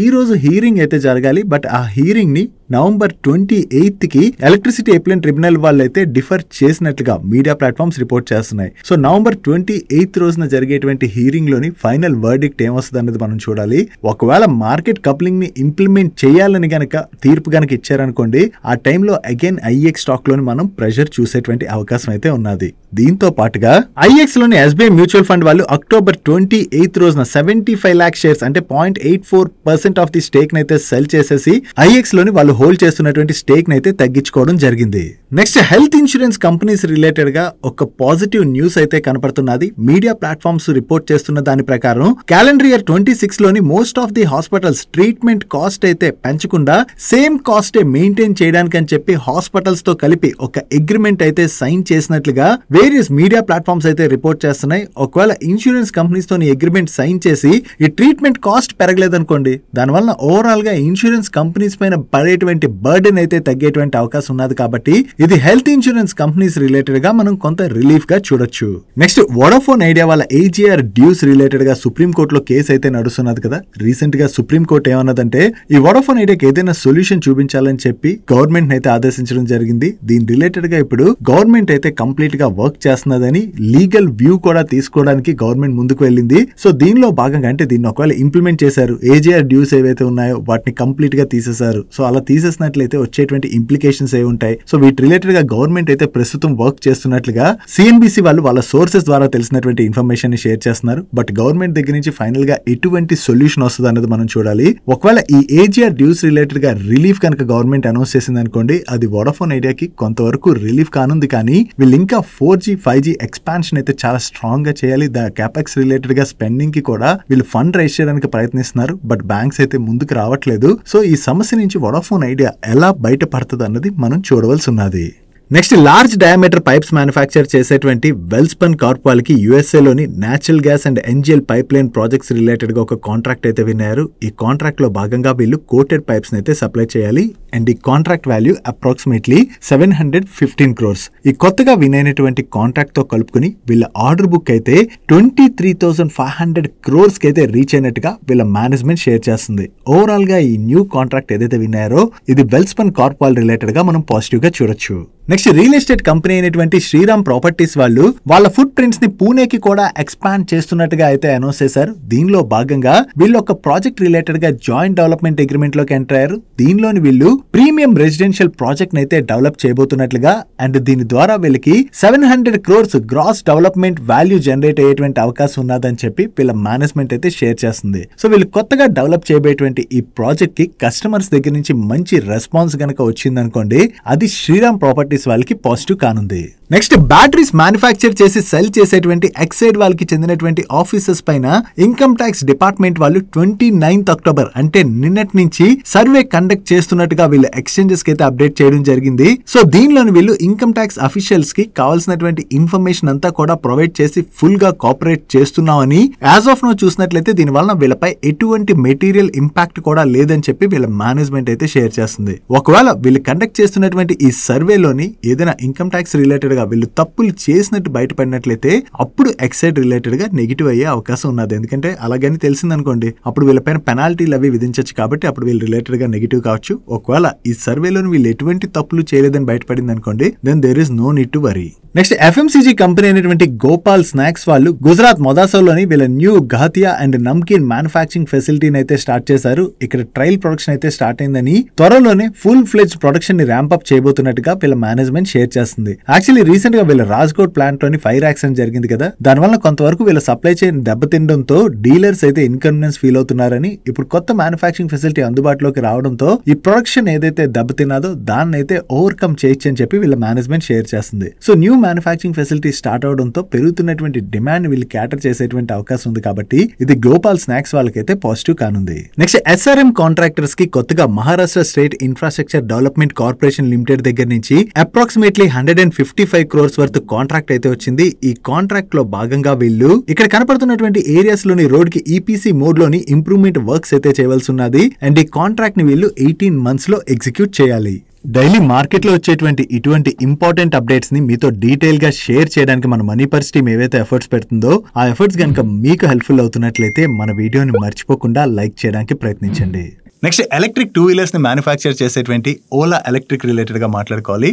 ఈ రోజు హీరింగ్ అయితే జరగాలి. బట్ ఆ హీరింగ్ ని November 28 కి ఎలక్ట్రిసిటీ అపీలేట్ ట్రిబ్యునల్ వాళ్ళు అయితే డిఫర్ చేసినట్లుగా మీడియా ప్లాట్ఫామ్స్ రిపోర్ట్ చేస్తున్నాయి. సో November 28 రోజున జరిగేటువంటి హీరింగ్ లోని ఫైనల్ వర్డిక్ట్ ఏమొస్తుంది అనేది మనం చూడాలి. ఒకవేళ మార్కెట్ కప్లింగ్ ని ఇంప్లిమెంట్ చేయాలని గనక తీర్పు గనక ఇచ్చారనుకోండి, ఆ టైంలో అగైన్ ఐఎక్స్ స్టాక్ లోని మనం ప్రెషర్ చూసేటువంటి అవకాశం అయితే ఉన్నది. దీంతో పాటుగా ఐఎక్స్ లోని ఎస్బీఐ మ్యూచువల్ ఫండ్ వాళ్ళు October 28 రోజున 75 lakh షేర్స్ అంటే 0.84% ఆఫ్ ది స్టేక్ నైతే సెల్ చేసేసి ఐఎక్స్ లోని వాళ్ళు హోల్డ్ చేస్తున్నటువంటి స్టేక్ నైతే తగ్గించుకోవడం జరిగింది. Next health insurance companies related గా ఒక పాజిటివ్ న్యూస్ అయితే కనపడుతున్నది. మీడియా ప్లాట్ఫామ్స్ రిపోర్ట్ చేస్తున్న దాని ప్రకారం క్యాలెండర్ ఇయర్ 26 లోని most of the hospitals treatment cost అయితే పెంచకుండా సేమ్ కాస్ట్ మెయింటైన్ చేయడానికి అని చెప్పి హాస్పిటల్స్ తో కలిపి ఒక అగ్రిమెంట్ అయితే సైన్ చేసినట్లుగా వేరియస్ మీడియా ప్లాట్ఫామ్స్ అయితే రిపోర్ట్ చేస్తున్నాయి. ఒకవేళ ఇన్సూరెన్స్ కంపెనీస్ తో అగ్రిమెంట్ సైన్ చేసి ఈ ట్రీట్మెంట్ కాస్ట్ పెరగలేదనుకోండి, దానివల్ల ఓవరాల్ గా ఇన్సూరెన్స్ కంపెనీస్ పైన పడేటువంటి బర్డెన్ అయితే తగ్గేటువంటి అవకాశం ఉన్నది. కాబట్టి ఇది హెల్త్ ఇన్సూరెన్స్ కంపెనీస్ రిలేటెడ్ గా మనం కొంత రిలీఫ్ గా చూడొచ్చు. నెక్స్ట్ వోడాఫోన్ ఐడియా వాళ్ళ AGR డ్యూస్ రిలేటెడ్ గా సుప్రీం కోర్టులో కేసు అయితే నడుస్తున్నది కదా. రీసెంట్ గా సుప్రీం కోర్టు ఏమన్నదంటే ఈ వోడాఫోన్ ఐడియాకి ఏదైనా సొల్యూషన్ చూపించాలని చెప్పి గవర్నమెంట్ అయితే ఆదేశించడం జరిగింది. దీని రిలేటెడ్ గా ఇప్పుడు గవర్నమెంట్ అయితే కంప్లీట్ గా వర్క్ చేస్తున్నదని లీగల్ వ్యూ కూడా తీసుకోవడానికి గవర్నమెంట్ ముందుకు వెళ్ళింది. సో దీనిలో భాగంగా అంటే దీన్ని ఒకవేళ ఇంప్లిమెంట్ చేశారు, AGR డ్యూస్ ఏవైతే ఉన్నాయో వాటిని కంప్లీట్ గా తీసేశారు. సో అలా తీసేసినట్లయితే వచ్చేటువంటి ఇంప్లికేషన్స్ ఏ ఉంటాయి. సో వీటి రిలేటెడ్ గా గవర్నమెంట్ అయితే ప్రస్తుతం వర్క్ చేస్తున్నట్లుగా CNBC వాళ్ళు వాళ్ళ సోర్సెస్ ద్వారా తెలిసినటువంటి ఇన్ఫర్మేషన్ ని షేర్ చేస్తున్నారు. బట్ గవర్నమెంట్ దగ్గర నుంచి ఫైనల్ గా ఎటువంటి సొల్యూషన్ వస్తుంది అన్నది మనం చూడాలి. ఒకవేళ ఈ ఏజీఆర్ డ్యూస్ రిలేటెడ్ గా రిలీఫ్ కనుక గవర్నమెంట్ అనౌన్స్ చేసింది అనుకోండి, అది వోడాఫోన్ ఐడియాకి కొంతవరకు రిలీఫ్ కానుంది. కానీ వీళ్ళు ఇంకా 4G 5G ఎక్స్పాన్షన్ అయితే చాలా స్ట్రాంగ్ గా చేయాలి. క్యాపెక్స్ రిలేటెడ్ గా స్పెండింగ్ కి కూడా వీళ్ళు ఫండ్ రైజ్ చేయడానికి ప్రయత్నిస్తున్నారు. బట్ బ్యాంక్స్ అయితే ముందుకు రావట్లేదు. సో ఈ సమస్య నుంచి వోడాఫోన్ ఐడియా ఎలా బయటపడుతుంది అన్నది మనం చూడవలసి ఉన్నది. Next large diameter pipes manufacture చేసేటువంటి వెల్స్పన్ కార్ప్ వాళ్ళకి యుఎస్ఏలోని natural gas and NGL pipeline projects related గా ఒక కాంట్రాక్ట్ అయితే విన్నారు. ఈ కాంట్రాక్ట్ లో భాగంగా వీళ్ళు కోటెడ్ పైప్స్ అయితే సప్లై చేయాలి. అండ్ ఈ కాంట్రాక్ట్ వాల్యూ అప్రాక్సిమేట్లీ 715 crores. ఈ కొత్తగా వినైనటువంటి కాంట్రాక్ట్ తో కలుపుకుని వీళ్ళ ఆర్డర్ బుక్ అయితే 23,500 crores కి అయితే రీచ్ అయినట్టుగా వీళ్ళ మేనేజ్మెంట్ షేర్ చేస్తుంది. ఓవరాల్ గా ఈ న్యూ కాంట్రాక్ట్ ఏదైతే విన్నారో ఇది వెల్స్పన్ కార్ప్ వాళ్ళ రిలేటెడ్ గా మనం పాజిటివ్ గా చూడొచ్చు. నెక్స్ట్ రియల్ ఎస్టేట్ కంపెనీ అయినటువంటి శ్రీరామ్ ప్రాపర్టీస్ వాళ్ళు వాళ్ళ ఫుట్ ప్రింట్స్ ని పూణేకి కూడా ఎక్స్పాండ్ చేస్తున్నట్టుగా అయితే అనౌన్స్ చేశారు. దీనిలో భాగంగా వీళ్ళు ఒక ప్రాజెక్ట్ రిలేటెడ్ గా జాయింట్ డెవలప్మెంట్ అగ్రిమెంట్ లోకి ఎంటర్ అయ్యారు. దీనిలోని వీళ్ళు ప్రీమియం రెసిడెన్షియల్ ప్రాజెక్ట్ అయితే డెవలప్ చేయబోతున్నట్లుగా అండ్ దీని ద్వారా వీళ్ళకి 700 crores gross development value generate అయ్యేటువంటి అవకాశం ఉన్నదని చెప్పి వీళ్ళ మేనేజ్మెంట్ అయితే షేర్ చేస్తుంది. సో వీళ్ళు కొత్తగా డెవలప్ చేయబోయేటువంటి ఈ ప్రాజెక్ట్ కి కస్టమర్స్ దగ్గర నుంచి మంచి రెస్పాన్స్ గనక వచ్చిందనుకోండి, అది శ్రీరామ్ ప్రాపర్టీస్ వాళ్ళకి పాజిటివ్ కానుంది. నెక్స్ట్ బ్యాటరీస్ మ్యానుఫ్యాక్చర్ చేసి సెల్ చేసేటువంటి ఎక్సైడ్ వాళ్ళకి చెందినటువంటి ఆఫీసర్స్ పైన ఇన్కమ్ ట్యాక్స్ డిపార్ట్మెంట్ వాళ్ళు 29th October అంటే నిన్నటి నుంచి సర్వే కండక్ట్ చేస్తున్నట్టుగా వీళ్ళు ఎక్స్చేంజెస్ కి అయితే అప్డేట్ చేయడం జరిగింది. సో దీనిలోని వీళ్ళు ఇన్కమ్ ట్యాక్స్ అఫీషియల్స్ కి కావాల్సినటువంటి ఇన్ఫర్మేషన్ అంతా కూడా ప్రొవైడ్ చేసి ఫుల్ గా కోఆపరేట్ చేస్తున్నామని యాజ్ ఆఫ్ నో చూసినట్లయితే దీని వలన వీళ్ళపై ఎటువంటి మెటీరియల్ ఇంపాక్ట్ కూడా లేదని చెప్పి వీళ్ళ మేనేజ్మెంట్ అయితే షేర్ చేస్తుంది. ఒకవేళ వీళ్ళు కండక్ట్ చేస్తున్నటువంటి ఈ సర్వేలోని ఏదైనా ఇన్కమ్ ట్యాక్స్ రిలేటెడ్ గా వీళ్ళు తప్పులు చేసినట్టు బయటపడినట్లయితే అప్పుడు ఎక్సైడ్ రిలేటెడ్ గా నెగిటివ్ అయ్యే అవకాశం ఉన్నది. ఎందుకంటే అలాగని తెలిసిందనుకోండి అప్పుడు వీళ్ళపైన పెనాల్టీలు అవి విధించవచ్చు. కాబట్టి అప్పుడు వీళ్ళు రిలేటెడ్ గా నెగిటివ్ కావచ్చు. ఒకవేళ ఈ సర్వేలోని వీళ్ళు ఎటువంటి తప్పులు చేయలేదని బయటపడింది అనుకోండి, then there is no need to worry. Next FMCG company అయినటువంటి గోపాల్ స్నాక్స్ వాళ్ళు గుజరాత్ మొదాసోలోని వీళ్ళ new gathiya and namkeen manufacturing ఫెసిలిటీని అయితే స్టార్ట్ చేశారు. ఇక్కడ ట్రయల్ ప్రొడక్షన్ అయితే స్టార్ట్ అయిందని త్వరలోనే ఫుల్ ఫ్లెడ్జ్ ప్రొడక్షన్ ని ర్యాంప్ అప్ చేయబోతున్నట్టుగా వీళ్ళ మేనేజ్మెంట్ షేర్ చేస్తుంది. యాక్చువల్లీ రీసెంట్ గా వీళ్ళ రాజ్కోట్ ప్లాంట్ లోని ఫైర్ యాక్సిడెంట్ జరిగింది కదా, దానివల్ల కొంతవరకు వీళ్ళ సప్లై చైన్ దెబ్బతినడంతో డీలర్స్ అయితే ఇన్కన్వీనియన్స్ ఫీల్ అవుతున్నారని ఇప్పుడు కొత్త మ్యానుఫ్యాక్చరింగ్ ఫెసిలిటీ అందుబాటులోకి రావడంతో ఈ ప్రొడక్షన్ ఏదైతే దెబ్బతిన్నదో దాన్ని అయితే ఓవర్కమ్ చేయొచ్చు అని చెప్పి వీళ్ళ మేనేజ్మెంట్ షేర్ చేస్తుంది. So new manufacturing facility start అవడంతో పెరుగుతున్నటువంటి డిమాండ్ వీళ్ళు క్యాటర్ చేసేటువంటి అవకాశం ఉంది. కాబట్టి ఇది గోపాల్ స్నాక్స్ వాళ్ళకైతే పాజిటివ్ కానుంది. నెక్స్ట్ SRM కాంట్రాక్టర్స్ కి కొత్తగా Maharashtra state infrastructure development corporation limited దగ్గర నుంచి అప్రాక్సిమేట్లీ 155 crores వర్త్ కాంట్రాక్ట్ అయితే వచ్చింది. ఈ కాంట్రాక్ట్ లో భాగంగా వీళ్ళు ఇక్కడ కనపడుతున్నటువంటి ఏరియాస్ లోని రోడ్ కి EPC మోడ్ లోని ఇంప్రూవ్మెంట్ వర్క్స్ అయితే చేయవలసి ఉన్నది. అండ్ ఈ కాంట్రాక్ట్ ని వీళ్ళు 18 months లో ఎగ్జిక్యూట్ చేయాలి. డైలీ మార్కెట్ లో వచ్చేటువంటి ఇటువంటి ఇంపార్టెంట్ అప్డేట్స్ ని మీతో డీటెయిల్ గా షేర్ చేయడానికి మన మనీ పర్స్ టీమ్ ఏవైతే ఎఫర్ట్స్ పెడుతుందో ఆ ఎఫర్ట్స్ కనుక మీకు హెల్ప్ఫుల్ అవుతున్నట్లయితే మన వీడియోని మర్చిపోకుండా లైక్ చేయడానికి ప్రయత్నించండి. నెక్స్ట్ ఎలక్ట్రిక్ 2 wheelers ని మ్యానుఫ్యాక్చర్ చేసేటువంటి ఓలా ఎలక్ట్రిక్ రిలేటెడ్ గా మాట్లాడుకోవాలి.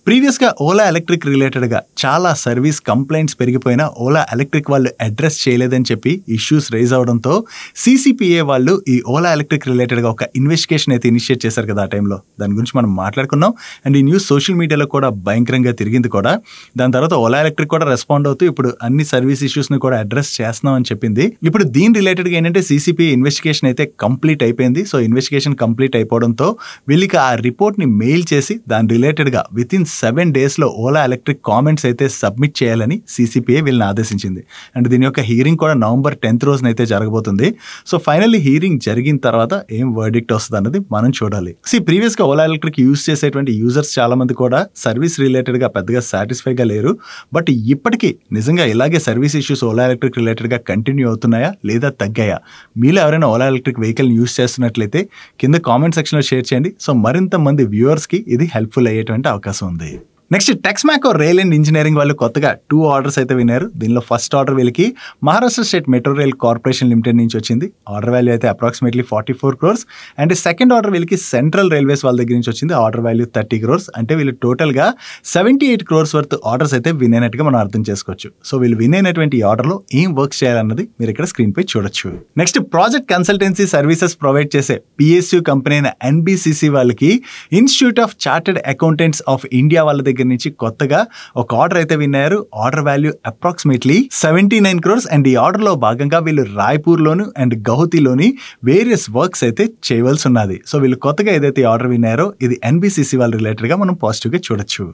ప్రీవియస్ గా ఓలా ఎలక్ట్రిక్ రిలేటెడ్ గా చాలా సర్వీస్ కంప్లైంట్స్ పెరిగిపోయినా ఓలా ఎలక్ట్రిక్ వాళ్ళు అడ్రస్ చేయలేదని చెప్పి ఇష్యూస్ రైజ్ అవడంతో CCPA వాళ్ళు ఈ ఓలా ఎలక్ట్రిక్ రిలేటెడ్ గా ఒక ఇన్వెస్టిగేషన్ అయితే ఇనిషియేట్ చేశారు కదా ఆ టైంలో. దాని గురించి మనం మాట్లాడుకున్నాం. అండ్ ఈ న్యూస్ సోషల్ మీడియాలో కూడా భయంకరంగా తిరిగింది కూడా. దాని తర్వాత ఓలా ఎలక్ట్రిక్ కూడా రెస్పాండ్ అవుతూ ఇప్పుడు అన్ని సర్వీస్ ఇష్యూస్ ని కూడా అడ్రస్ చేస్తున్నాం అని చెప్పింది. ఇప్పుడు దీని రిలేటెడ్ గా ఏంటంటే CCPA ఇన్వెస్టిగేషన్ అయితే కంప్లీట్ అయిపోయింది. సో ఇన్వెస్టిగేషన్ కంప్లీట్ అయిపోవడంతో వీళ్ళకి ఆ రిపోర్ట్ ని మెయిల్ చేసి దాని రిలేటెడ్ గా వితిన్ 7 days లో ఓలా ఎలక్ట్రిక్ కామెంట్స్ అయితే సబ్మిట్ చేయాలని CCPA వీళ్ళని ఆదేశించింది. అండ్ దీని యొక్క హీరింగ్ కూడా November 10th రోజున అయితే జరగబోతుంది. సో ఫైనల్లీ హీరింగ్ జరిగిన తర్వాత ఏం వర్డిక్ట్ వస్తుంది అన్నది మనం చూడాలి. ప్రీవియస్ గా ఓలా ఎలక్ట్రిక్ యూజ్ చేసేటువంటి యూజర్స్ చాలా మంది కూడా సర్వీస్ రిలేటెడ్ గా పెద్దగా సాటిస్ఫై గా లేరు. బట్ ఇప్పటికీ నిజంగా ఇలాగే service issues Ola electric related గా కంటిన్యూ అవుతున్నాయా లేదా తగ్గాయా? మీలో ఎవరైనా ఓలా ఎలక్ట్రిక్ వెహికల్ యూజ్ చేస్తున్నట్లయితే కింద కామెంట్ సెక్షన్ లో షేర్ చేయండి. సో మరింత మంది వ్యూవర్స్ కి ఇది హెల్ప్ఫుల్ అయ్యేటువంటి అవకాశం ఉంది. Next Texmaco rail and engineering వాళ్ళు కొత్తగా 2 ఆర్డర్స్ అయితే విన్నారు. దీనిలో ఫస్ట్ ఆర్డర్ వీళ్ళకి Maharashtra state metro rail corporation limited నుంచి వచ్చింది. ఆర్డర్ వాల్యూ అయితే approximately 44 crores. And second order వీళ్ళకి సెంట్రల్ రైల్వేస్ వాళ్ళ దగ్గర నుంచి వచ్చింది. Order value 30 crores. అంటే వీళ్ళు టోటల్ గా 78 crores వర్త్ ఆర్డర్స్ అయితే విన్ అయినట్టుగా మనం అర్థం చేసుకోవచ్చు. సో వీళ్ళు విన్ అయినటువంటి ఈ ఆర్డర్ లో ఏం వర్క్ చేయాలన్నది మీరు ఇక్కడ స్క్రీన్ పై చూడొచ్చు. Next project consultancy services provide చేసే PSU కంపెనీ అయిన NBCC వాళ్ళకి institute of chartered accountants of India వాళ్ళ దగ్గర దగ్గర నుంచి కొత్తగా ఒక ఆర్డర్ అయితే విన్నారు. Order value approximately 79 crores. And ఈ ఆర్డర్ లో భాగంగా వీళ్ళు రాయ్పూర్ లోను అండ్ గౌహతిలోని వేరియస్ వర్క్స్ అయితే చేయవలసి ఉన్నది. సో వీళ్ళు కొత్తగా ఏదైతే ఆర్డర్ విన్నారో ఇది NBCC వాళ్ళ రిలేటెడ్ గా మనం పాజిటివ్ గా చూడొచ్చు.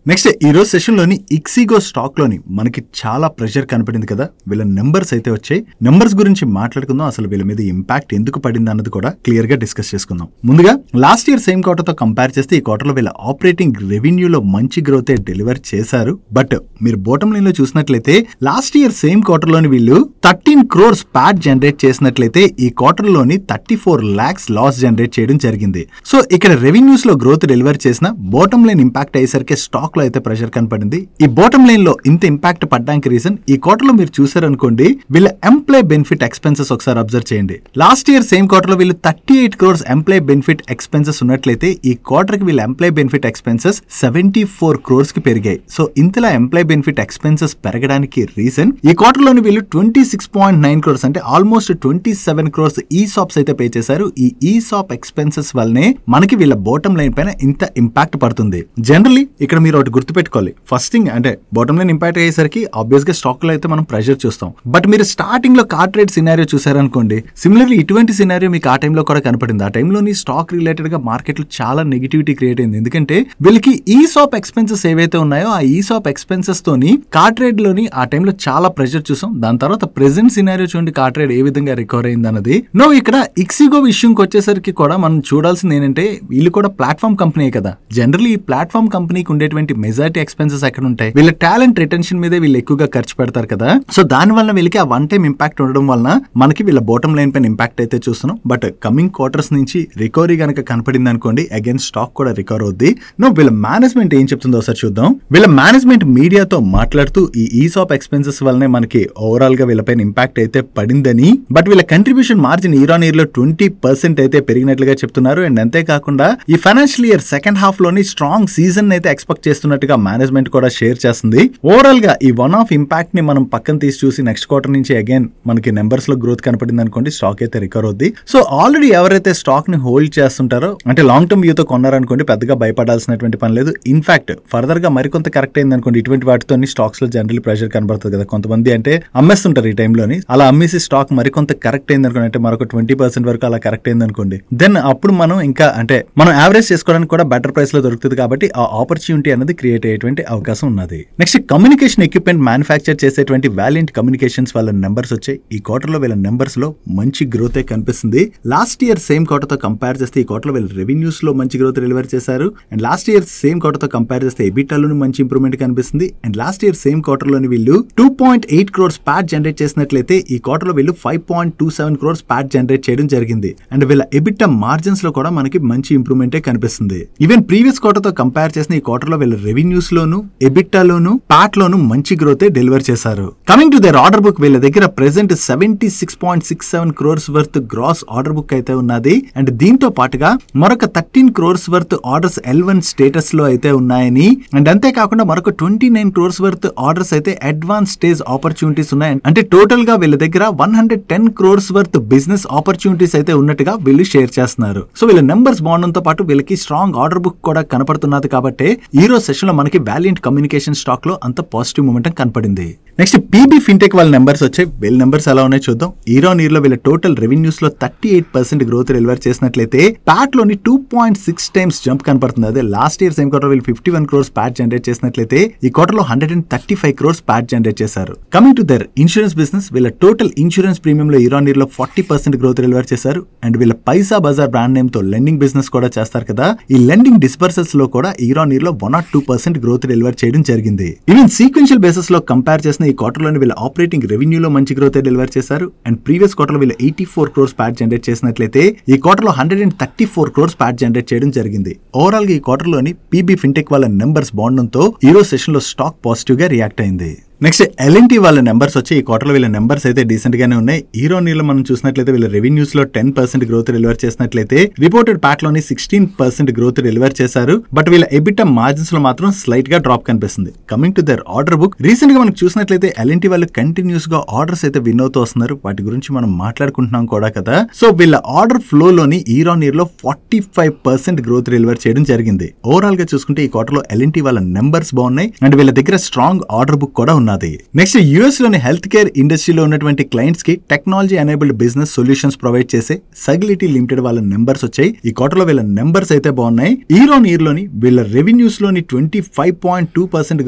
నెక్స్ట్ ఈ రోజు సెషన్ లోని ఇక్సిగో స్టాక్ లోని మనకి చాలా ప్రెషర్ కనపడింది కదా. వీళ్ళ నెంబర్స్ అయితే వచ్చాయి. నెంబర్స్ గురించి మాట్లాడుకుందాం. అసలు వీళ్ళ మీద ఇంపాక్ట్ ఎందుకు పడింది అన్నది కూడా క్లియర్ గా డిస్కస్ చేసుకుందాం. ముందుగా లాస్ట్ ఇయర్ సేమ్ క్వార్టర్ తో కంపేర్ చేస్తే ఈ క్వార్టర్ లో వీళ్ళ ఆపరేటింగ్ రెవెన్యూలో మంచి గ్రోత్ డెలివర్ చేశారు. బట్ మీరు బాటమ్ లైన్ లో చూసినట్లయితే లాస్ట్ ఇయర్ సేమ్ క్వార్టర్ లోని వీళ్ళు 13 crores ప్యాట్ జనరేట్ చేసినట్లయితే ఈ క్వార్టర్ లోని 34 lakhs లాస్ జనరేట్ చేయడం జరిగింది. సో ఇక్కడ రెవెన్యూస్ లో గ్రోత్ డెలివర్ చేసిన బాటమ్ లైన్ ఇంపాక్ట్ అయ్యేసరికి స్టాక్ లో అయితే ప్రెషర్ కనపడింది. ఈ బాటమ్ లైన్ లో ఇంత ఇంపాక్ట్ పడడానికి రీజన్ ఈ క్వార్టర్ లో మీరు చూసారనుకోండి వీళ్ళ ఎంప్లాయ్ బెనిఫిట్ ఎక్స్పెన్సెస్ ఒకసారి అబ్జర్వ్ చేయండి. లాస్ట్ ఇయర్ సేమ్ క్వార్టర్ లో వీళ్ళు 38 crores ఎంప్లాయ్ బెనిఫిట్ ఎక్స్పెన్సెస్ ఉన్నట్లయితే ఈ క్వార్టర్ కి వీళ్ళ ఎంప్లాయ్ బెనిఫిట్ ఎక్స్పెన్సెస్ 74 crores కి పెరిగాయి. సో ఇంతలా ఎంప్లాయ్ బెనిఫిట్ ఎక్స్పెన్సెస్ పెరగడానికి రీజన్ ఈ క్వార్టర్ లోని వీళ్ళు 26.9 crores అంటే ఆల్మోస్ట్ 27 crores ఈసాప్స్ అయితే పే చేశారు. ఈ ఈసాప్ ఎక్స్పెన్సెస్ వల్లనే మనకి వీళ్ళ బాటమ్ లైన్ పైన ఇంత ఇంపాక్ట్ పడుతుంది. జనరల్లీ ఇక్కడ మీరు ఒకటి గుర్తుపెట్టుకోవాలి. ఫస్ట్ థింగ్ అంటే బాటమ్ లైన్ ఇంపాక్ట్ అయ్యేసరికి ఆబ్వియస్ గా స్టాక్ లో అయితే మనం ప్రెషర్ చూస్తాం. బట్ మీరు స్టార్టింగ్ లో కార్ ట్రేడ్ సినారియో చూసారనుకోండి, సిమిలర్లీ ఇటువంటి సినారియో మీకు ఆ టైంలో కూడా కనపడింది. ఆ టైంలోని స్టాక్ రిలేటెడ్ గా మార్కెట్ లో చాలా నెగిటివిటీ క్రియేట్ అయింది. ఎందుకంటే వీళ్ళకి ఈసాప్ ఎక్స్పెన్సెస్ ఏవైతే ఉన్నాయో ఆ ఈసాప్ ఎక్స్పెన్సెస్ తోని కార్ ట్రేడ్ లోని ఆ టైంలో చాలా ప్రెషర్ చూసాం. దాని తర్వాత ప్రెసెంట్ సినారియో చూడండి కార్ ట్రేడ్ ఏ విధంగా రికవర్ అయింది అన్నది. నో ఇక్కడ ఇక్సిగో విషయంకి వచ్చేసరికి కూడా మనం చూడాల్సింది ఏంటంటే వీళ్ళు కూడా ప్లాట్ఫామ్ కంపెనీ కదా. జనరల్లీ ఈ ప్లాట్ఫామ్ కంపెనీకి ఉండేటువంటి మెజారిటీ ఎక్స్పెన్సెస్ ఎక్కడ ఉంటాయి, వీళ్ళ టాలెంట్ రిటెన్షన్ మీదే వీళ్ళు ఎక్కువగా ఖర్చు పెడతారు కదా. సో దాని వల్ల వీళ్ళకి ఆ వన్ టైం ఇంపాక్ట్ ఉండడం వలన మనకి వీళ్ళ బాటమ్ లైన్ పైన ఇంపాక్ట్ అయితే చూస్తున్నాం. బట్ కమింగ్ క్వార్టర్స్ నుంచి రికవరీ కనుక కనపడింది అనుకోండి అగైన్ స్టాక్ కూడా రికవర్ అవుద్ది. నో వీళ్ళ మేనేజ్మెంట్ ఏం చెప్తుందో ఒకసారి చూద్దాం. వీళ్ళ మేనేజ్మెంట్ మీడియాతో మాట్లాడుతూ ఈ ఈసాప్ ఎక్స్పెన్సెస్ వల్లనే మనకి ఓవరాల్ గా వీళ్ళపైన ఇంపాక్ట్ అయితే పడిందని, బట్ వీళ్ళ contribution margin year on year లో 20% అయితే పెరిగినట్లుగా చెప్తున్నారు. అండ్ అంతేకాకుండా ఈ ఫైనాన్షియల్ ఇయర్ సెకండ్ హాఫ్ లోని స్ట్రాంగ్ సీజన్ అయితే ఎక్స్పెక్ట్ చేస్తున్నట్టుగా మేనేజ్మెంట్ కూడా షేర్ చేస్తుంది. ఓవరాల్ గా ఈ వన్ ఆఫ్ ఇంపాక్ట్ ని మనం పక్కన తీసి చూసి నెక్స్ట్ క్వార్టర్ నుంచి అగైన్ మనకి నెంబర్స్ లో గ్రోత్ కనపడింది అనుకోండి స్టాక్ అయితే రికవర్ అవుద్ది. సో ఆల్రెడీ ఎవరైతే స్టాక్ ని హోల్డ్ చేస్తుంటారో అంటే లాంగ్ టర్మ్ వ్యూతో కొన్నారనుకోండి పెద్దగా భయపడాల్సినటువంటి పని లేదు. ఇన్ఫాక్ట్ ఫర్దర్ గా మరికొంత కరెక్ట్ అయింది అనుకోండి ఇటువంటి వాటితో స్టాక్స్ లో జనరల్ ప్రెషర్ కనబడుతుంది కదా. కొంతమంది అంటే అమ్మేస్తుంటారు ఈ టైంలోని, అలా అమ్మేసి స్టాక్ మరికొంత కరెక్ట్ అయింది అనుకోండి అంటే మరొక 20% వరకు అలా కరెక్ట్ అయింది అనుకోండి దెన్ అప్పుడు మనం ఇంకా అంటే మనం యావరేజ్ చేసుకోవడానికి కూడా బెటర్ ప్రైస్ లో దొరుకుతుంది. కాబట్టి ఆ ఆపర్చునిటీ అనేది క్రియేట్ అయ్యేటువంటి అవకాశం ఉన్నది. నెక్స్ట్ కమ్యూనికేషన్ ఎక్విప్మెంట్ మ్యానుఫ్యాక్చర్ చేసేటువంటి వాలియంట్ కమ్యూనికేషన్స్ వాళ్ళ నెంబర్స్ వచ్చాయి. ఈ క్వార్టర్ లో వీళ్ళ నెంబర్స్ లో మంచి గ్రోత్ కనిపిస్తుంది. లాస్ట్ ఇయర్ సేమ్ క్వార్టర్ తో కంపేర్ చేస్తే ఈ క్వార్టర్ లో వీళ్ళ రెవెన్యూస్ లో మంచి గ్రోత్ డెలివర్ చేశారు. And last year same quarter తో కంపేర్ చేస్తే ఎబిటాలోని మంచి ఇంప్రూవ్మెంట్ కనిపిస్తుంది. And last year same quarter లోని వీళ్ళు 2.8 crores ప్యాట్ జనరేట్ చేసినట్లయితే ఈ క్వార్టర్ లో వీళ్ళు 5.27 crores ప్యాట్ జనరేట్ చేయడం జరిగింది. అండ్ వీళ్ళ ఎబిటా మార్జిన్స్ లో కూడా మనకి మంచి ఇంప్రూవ్మెంట్ కనిపిస్తుంది. ఈవెన్ ప్రీవియస్ క్వార్టర్ తో కంపేర్ చేసిన ఈ క్వార్టర్ లో వీళ్ళ రెవెన్యూస్ లోను ఎబిటాలోను ప్యాట్ లోను మంచి గ్రోత్ డెలివర్ చేశారు. Coming to the order book వీళ్ళ దగ్గర present 76.67 crores worth gross order book అయితే ఉన్నది. అండ్ దీంతో పాటుగా మరొక 13 crores worth orders L1 status లో అయితే ఉన్నాయని, అండ్ అంతేకాకుండా మరొక 29 crores వర్త్ ఆర్డర్స్ అయితే అడ్వాన్స్ స్టేజ్ ఆపర్చునిటీస్ ఉన్నాయి. అంటే టోటల్ గా వీళ్ళ దగ్గర 110 crores వర్త్ బిజినెస్ ఆపర్చునిటీస్ అయితే ఉన్నట్టుగా వీళ్ళు షేర్ చేస్తున్నారు. సో వీళ్ళ నెంబర్స్ బాగుండడంతో పాటు వీళ్ళకి స్ట్రాంగ్ ఆర్డర్ బుక్ కూడా కనపడుతున్నది. కాబట్టి ఈ రోజు సెషన్ లో మనకి వాలియంట్ కమ్యూనికేషన్ స్టాక్ లో అంత పాజిటివ్ మూమెంటం కనపడింది. నెక్స్ట్ పీబీ ఫిన్టెక్ వాళ్ళ నెంబర్స్ వచ్చాయి. వీళ్ళ నెంబర్స్ ఎలా ఉన్నాయో చూద్దాం. ఇయర్ ఆన్ ఇయర్ లో వీళ్ళ టోటల్ రెవెన్యూస్ లో 38% గ్రోత్ డెలివర్ చేసినట్లయితే ప్యాట్ లోని 2.6 times జంప్ కనపడుతుంది. అదే లాస్ట్ ఇయర్ సేమ్ క్వార్టర్ వీళ్ళు 51 crores ప్యాట్ జనరేట్ చేసినట్లయితే ఈ క్వార్టర్ లో 135 crores ప్యాట్ జనరేట్ చేశారు. Coming to there insurance business వీళ్ళ టోటల్ ఇన్సూరెన్స్ ప్రీమియం లో ఇయర్ ఆన్ ఇయర్ లో 40% గ్రోత్ డెలివర్ చేశారు. అండ్ వీళ్ళ పైసా బజార్ బ్రాండ్ నేమ్ తో లెండింగ్ బిజినెస్ కూడా చేస్తారు కదా. ఈ లెండింగ్ డిస్పర్సల్స్ లో కూడా ఇయర్ ఆన్ ఇయర్ లో 1 or 2% గ్రోత్ డెలివర్ చేయడం జరిగింది. ఈవెన్ సీక్వెన్షియల్ బేసిస్ లో కంపేర్ చేసిన ఈ క్వార్టర్ లోని వీళ్ళ ఆపరేటింగ్ రెవెన్యూ లో మంచి గ్రోత్ డెలివర్ చేశారు. అండ్ ప్రీవియస్ క్వార్టర్ లో వీళ్ళు 84 crores ప్యాట్ జనరేట్ చేసినట్లయితే ఈ క్వార్టర్ లో 134 crores ప్యాట్ జనరేట్ చేయడం జరిగింది. ఓవరాల్ గా ఈ క్వార్టర్ లోని పీబీ ఫిన్టెక్ వాళ్ళ నెంబర్స్ బాగుండడంతో ఈ రోజు సెషన్ లో స్టాక్ పాజిటివ్ గా రియాక్ట్ అయింది. నెక్స్ట్ ఎల్ఎన్టీ వాళ్ళ నెంబర్స్ వచ్చి ఈ క్వార్టర్ లో వీళ్ళ నెంబర్స్ అయితే డీసెంట్ గానే ఉన్నాయి. ఈరోనీలో మనం చూసినట్లయితే వీళ్ళ రెవెన్యూస్ లో 10% గ్రోత్ డెలివర్ చేసినట్లయితే రిపోర్టెడ్ ప్యాట్ లోని 16% గ్రోత్ డెలివర్ చేశారు. బట్ వీళ్ళ ఎబిటా మార్జిన్స్ లో మాత్రం స్లైట్ గా డ్రాప్ కనిపిస్తుంది. Coming to the order book, recent గా మనకు చూసినట్లయితే ఎల్ఎన్టీ వాళ్ళు కంటిన్యూస్ గా ఆర్డర్స్ అయితే విన్ అవుతూ వస్తున్నారు. వాటి గురించి మనం మాట్లాడుకుంటున్నాం కూడా కదా. సో వీళ్ళ ఆర్డర్ ఫ్లో లోని ఈరోనీర్ లో 45% గ్రోత్ డెలివర్ చేయడం జరిగింది. ఓవరాల్ గా చూసుకుంటే ఈ క్వార్టర్ లో ఎల్ఎన్టీ వాళ్ళ నెంబర్స్ బాగున్నాయి అండ్ వీళ్ళ దగ్గర స్ట్రాంగ్ ఆర్డర్ బుక్ కూడా ఉన్నది. నెక్స్ట్ యుఎస్ లోని హెల్త్ కేర్ ఇండస్ట్రీలో ఉన్నటువంటి క్లయింట్స్ కి technology enabled business solutions provide చేసే సగిలిటీ లిమిటెడ్ వాళ్ళ నెంబర్స్ వచ్చాయి. ఈ క్వార్టర్ లో వీళ్ళ నెంబర్స్ అయితే బాగున్నాయి. ఈరోనీర్ లోని వీళ్ళ రెవెన్యూస్ లోని 25.2%